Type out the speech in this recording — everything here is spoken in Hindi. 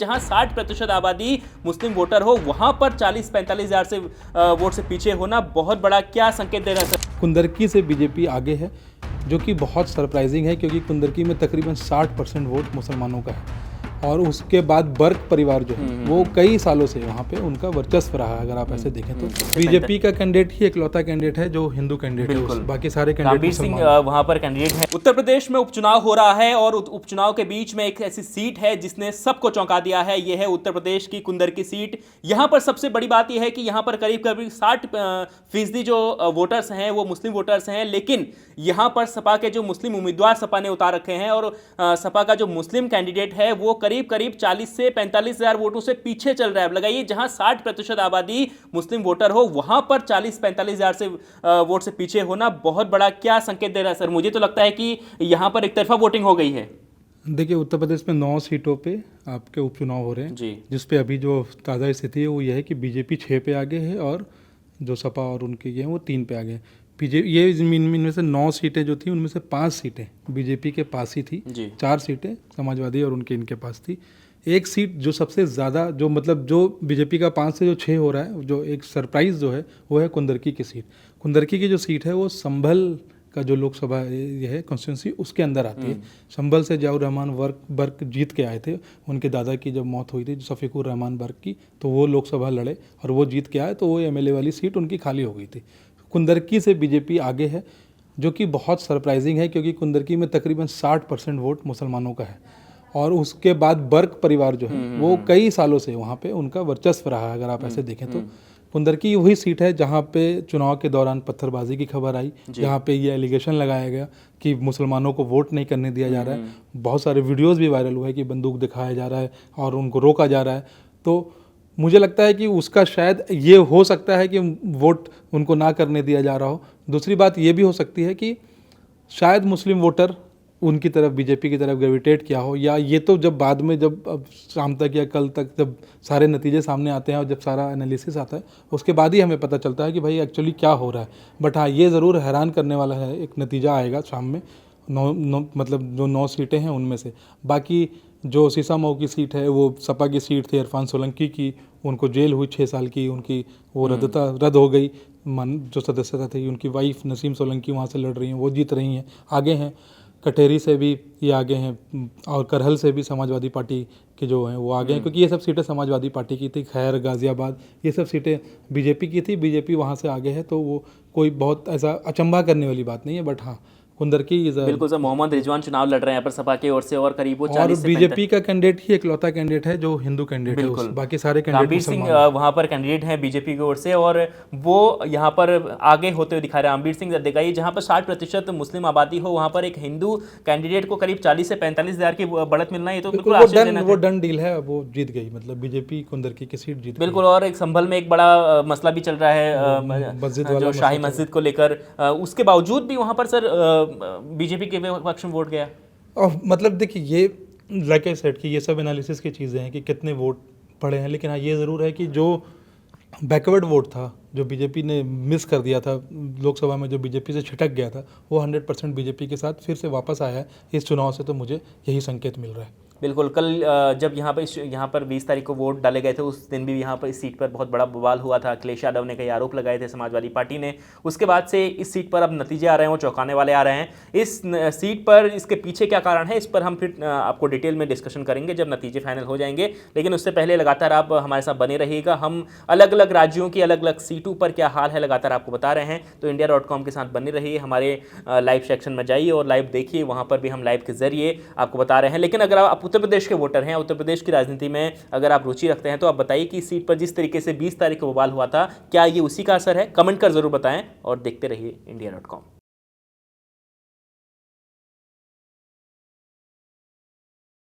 जहां 60% आबादी मुस्लिम वोटर हो, वहां पर 40-45 हज़ार से वोट से पीछे होना बहुत बड़ा क्या संकेत दे रहा है सर? कुंदरकी से बीजेपी आगे है, जो कि बहुत सरप्राइजिंग है, क्योंकि कुंदरकी में तकरीबन 60% वोट मुसलमानों का है। और उसके बाद बर्क परिवार जो है वो कई सालों से वहाँ पे उनका वर्चस्व रहा है। अगर आप ऐसे देखें तो बीजेपी का कैंडिडेट ही इकलौता कैंडिडेट है जो हिंदू कैंडिडेट है, बाकी सारे रणबीर सिंह वहां पर कैंडिडेट है। उत्तर प्रदेश में उपचुनाव हो रहा है और उपचुनाव के बीच में एक ऐसी सीट है जिसने सबको चौंका दिया है। यह है उत्तर प्रदेश की कुंदरकी सीट। यहां पर सबसे बड़ी बात यह है कि यहां पर करीब करीब 60% जो वोटर्स हैं वो मुस्लिम वोटर्स हैं, लेकिन यहां पर सपा के जो मुस्लिम उम्मीदवार सपा ने उतार रखे हैं और सपा का जो मुस्लिम कैंडिडेट है वो करीब करीब 40 से 45 हज़ार वोटों से पीछे चल रहा है। लगाइए, जहां 60% आबादी मुस्लिम वोटर हो, वहां पर 40-45 हज़ार से वोट से पीछे होना बहुत बड़ा क्या संकेत दे रहा है सर? मुझे तो लगता है कि यहां पर एक तरफा वोटिंग हो गई है। देखिए, उत्तर प्रदेश में 9 सीटों पे आपके उपचुनाव हो रहे हैं जी, जिस पे अभी जो ताज़ा स्थिति है वो ये है कि बीजेपी 6 पे आगे है और जो सपा और उनके ये हैं वो 3 पे आगे हैं। ये इनमें से 9 सीटें जो थी उनमें से 5 सीटें बीजेपी के पास ही थी, 4 सीटें समाजवादी और इनके पास थी। एक सीट जो सबसे ज़्यादा जो बीजेपी का 5 से जो 6 हो रहा है, जो एक सरप्राइज़ जो है वो है कुंदरकी की सीट। कुंदरकी की जो सीट है वो संभल का जो लोकसभा ये है कॉन्स्टिट्यूंसी उसके अंदर आती है। संभल से जियाउर रहमान बर्क जीत के आए थे। उनके दादा की जब मौत हुई थी शफीकुर रहमान बर्क की, तो वो लोकसभा लड़े और वो जीत के आए, तो वो एमएलए वाली सीट उनकी खाली हो गई थी। कुंदरकी से बीजेपी आगे है, जो कि बहुत सरप्राइजिंग है, क्योंकि कुंदरकी में तकरीबन 60% वोट मुसलमानों का है। और उसके बाद बर्क परिवार जो है वो कई सालों से वहाँ पे उनका वर्चस्व रहा है। अगर आप ऐसे देखें तो कुंदरकी वही सीट है जहाँ पे चुनाव के दौरान पत्थरबाजी की खबर आई, जहाँ पे ये एलिगेशन लगाया गया कि मुसलमानों को वोट नहीं करने दिया जा रहा है। बहुत सारे वीडियोस भी वायरल हुए कि बंदूक दिखाया जा रहा है और उनको रोका जा रहा है। तो मुझे लगता है कि उसका शायद ये हो सकता है कि वोट उनको ना करने दिया जा रहा हो। दूसरी बात ये भी हो सकती है कि शायद मुस्लिम वोटर उनकी तरफ बीजेपी की तरफ ग्रेविटेट किया हो, या ये तो जब बाद में जब अब शाम तक या कल तक जब सारे नतीजे सामने आते हैं और जब सारा एनालिसिस आता है उसके बाद ही हमें पता चलता है कि भाई एक्चुअली क्या हो रहा है। बट हाँ, ये ज़रूर हैरान करने वाला है, एक नतीजा आएगा शाम में। मतलब जो 9 सीटें हैं उनमें से बाकी जो शीशा की सीट है वो सपा की सीट थी, इरफान सोलंकी की, उनको जेल हुई 6 साल की, उनकी वो रद्द हो गई। जो सदस्यता थी उनकी वाइफ नसीम सोलंकी वहाँ से लड़ रही हैं, वो जीत रही हैं, आगे हैं। कटेरी से भी ये आगे हैं और करहल से भी समाजवादी पार्टी के जो हैं वो आगे हैं, क्योंकि ये सब सीटें समाजवादी पार्टी की थी। खैर, गाज़ियाबाद, ये सब सीटें बीजेपी की थी, बीजेपी वहाँ से आगे है, तो वो कोई बहुत ऐसा अचंभा करने वाली बात नहीं है। बट हाँ, कुंदरकी बिल्कुल सर, मोहम्मद रिजवान चुनाव लड़ रहे हैं यहाँ पर सपा की ओर से और करीब वो 40 से बीजेपी का कैंडिडेट ही इकलौता कैंडिडेट है जो हिंदू कैंडिडेट है, बाकी सारे कैंडिडेट रणबीर सिंह वहाँ पर कैंडिडेट हैं बीजेपी की ओर से और वो यहाँ पर आगे होते हुए दिखा रहे हैं। रणबीर सिंह दिखाइए, जहाँ पर 60% मुस्लिम आबादी हो वहाँ पर एक हिंदू कैंडिडेट को करीब 40 से 45 हज़ार की बढ़त मिलना, ये तो बिल्कुल वो डन डील है। वो जीत गई, मतलब बीजेपी कुंदरकी की सीट जीत बिल्कुल। और एक संभल में एक बड़ा मसला भी चल रहा है जो शाही मस्जिद को लेकर, उसके बावजूद भी वहाँ पर सर बीजेपी के पक्ष में वोट गया। मतलब देखिए, ये लाइक आई सेड कि ये सब एनालिसिस की चीज़ें हैं कि कितने वोट पड़े हैं, लेकिन हाँ ये ज़रूर है कि जो बैकवर्ड वोट था, जो बीजेपी ने मिस कर दिया था लोकसभा में, जो बीजेपी से छिटक गया था, वो 100% बीजेपी के साथ फिर से वापस आया है इस चुनाव से। तो मुझे यही संकेत मिल रहा है। बिल्कुल। कल जब यहाँ पर 20 तारीख को वोट डाले गए थे, उस दिन भी यहाँ पर इस सीट पर बहुत बड़ा बवाल हुआ था। अखिलेश यादव ने कई आरोप लगाए थे समाजवादी पार्टी ने। उसके बाद से इस सीट पर अब नतीजे आ रहे हैं वो चौंकाने वाले आ रहे हैं। इस सीट पर इसके पीछे क्या कारण है, इस पर हम फिर आपको डिटेल में डिस्कशन करेंगे जब नतीजे फाइनल हो जाएंगे। लेकिन उससे पहले लगातार आप हमारे साथ बने रहिएगा। हम अलग अलग राज्यों की अलग अलग सीटों पर क्या हाल है लगातार आपको बता रहे हैं, तो India.com के साथ बने रहिए। हमारे लाइव सेक्शन में जाइए और लाइव देखिए, वहाँ पर भी हम लाइव के जरिए आपको बता रहे हैं। लेकिन अगर आप उत्तर प्रदेश के वोटर हैं, उत्तर प्रदेश की राजनीति में अगर आप रुचि रखते हैं, तो आप बताइए कि इस सीट पर जिस तरीके से 20 तारीख को बवाल हुआ था, क्या ये उसी का असर है? कमेंट कर जरूर बताएं और देखते रहिए India.com।